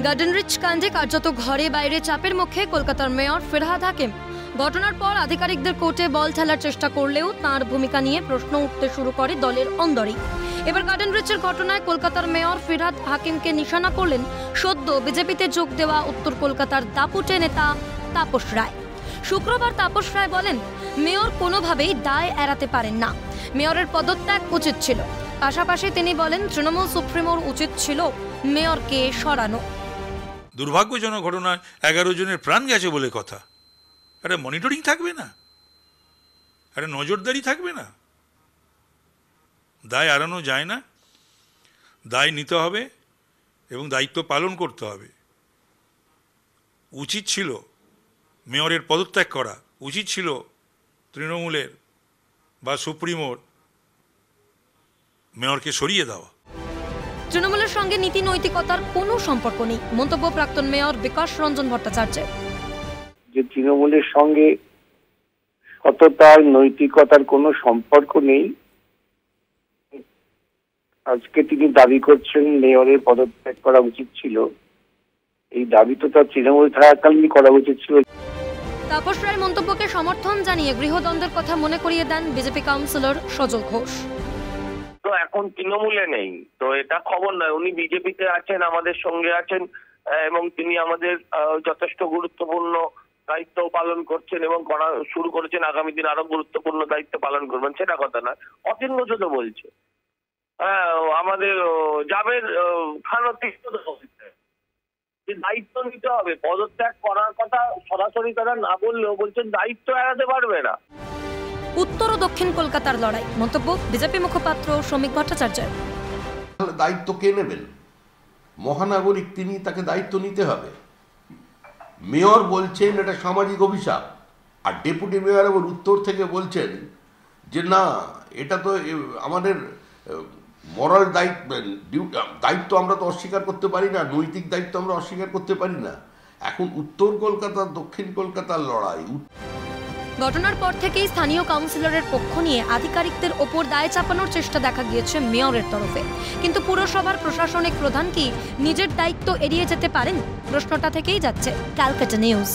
Garden rich কাণ্ডে কার্যত ঘরে বাইরে চাপের মুখে কলকাতার মেয়র ফিরহাদ হাকিম। ঘটনার পর আধিকারিকদের কোর্টে বল ঠেলার চেষ্টা করলেও তাঁর ভূমিকা নিয়ে প্রশ্ন উঠতে শুরু করে দলের অন্দরেই। এবার গার্ডেন রিচের ঘটনায় কলকাতার মেয়র ফিরহাদ হাকিমকে নিশানা করলেন সদ্য বিজেপিতে যোগ দেওয়া উত্তর কলকাতার দাপুটে নেতা তাপস রায়। শুক্রবার তাপস রায় বলেন, মেয়র কোনোভাবেই দায় এড়াতে পারেন না, মেয়রের পদত্যাগ উচিত ছিল। পাশাপাশি তিনি বলেন, তৃণমূল সুপ্রিমোর উচিত ছিল মেয়রকে সরানো। দুর্ভাগ্যজনক ঘটনায় 11 জনের প্রাণ গেছে বলে কথা। একটা মনিটরিং থাকবে না, একটা নজরদারি থাকবে না। দায় এড়ানো যায় না, দায় নিতে হবে এবং দায়িত্ব পালন করতে হবে। উচিত ছিল মেয়রের পদত্যাগ করা, উচিত ছিল তৃণমূলের বা সুপ্রিমোর মেয়রকে সরিয়ে দেওয়া। তৃণমূলের সঙ্গে নীতি নৈতিকতার কোনো সম্পর্ক নেই, মন্তব্য প্রাক্তন মেয়র বিকাশ রঞ্জন ভট্টাচার্যের। যে তৃণমূলের সঙ্গে সততার নৈতিকতার কোনো সম্পর্ক নেই, আজকে তিনি দাবি করছেন মেয়রের পদত্যাগ করা উচিত ছিল। এই দাবি তো তার তৃণমূল থাকাকালীনই করা উচিত ছিল। তাপস রায়ের মন্তব্যকে সমর্থন জানিয়ে গৃহদ্বন্দ্বের কথা মনে করিয়ে দেন বিজেপি কাউন্সিলর সজল ঘোষ। তো এখন তৃণমূলে নেই, তো এটা খবর নয়। উনি বিজেপিতে আছেন, আমাদের সঙ্গে আছেন এবং তিনি আমাদের যথেষ্ট গুরুত্বপূর্ণ দায়িত্ব পালন করছেন এবং করা শুরু করেছেন। আগামী দিন আরো গুরুত্বপূর্ণ দায়িত্ব পালন করবেন, সেটা কথা না। অতীন ঘোষও তো বলছে, আমাদের জাবের খানও দায়িত্ব নিতে হবে। পদত্যাগ করার কথা সরাসরি তারা না বললেও বলছেন দায়িত্ব এড়াতে পারবে না। উত্তর ও দক্ষিণ কলকাতার লড়াই, মন্তব্য বিজেপি মুখপাত্র শ্রমিক ভট্টাচার্যের। দায়িত্ব কে নেবেন? মহানাগরিক, তিনি, তাকে দায়িত্ব নিতে হবে। মেয়র বলছেন এটা সামাজিক অভিশাপ, আর ডেপুটি মেয়র আবার উত্তর থেকে বলছেন যে না, এটা তো আমাদের মরাল দায়িত্ব আমরা তো অস্বীকার করতে পারি না, নৈতিক দায়িত্ব আমরা অস্বীকার করতে পারি না। এখন উত্তর কলকাতা দক্ষিণ কলকাতার লড়াই। ঘটনার পর থেকেই স্থানীয় কাউন্সিলরের পক্ষ নিয়ে আধিকারিকদের ওপর দায় চাপানোর চেষ্টা দেখা গিয়েছে মেয়রের তরফে। কিন্তু পুরসভার প্রশাসনিক প্রধান কি নিজের দায়িত্ব এড়িয়ে যেতে পারেন? প্রশ্নটা থেকেই যাচ্ছে। ক্যালকাটা নিউজ।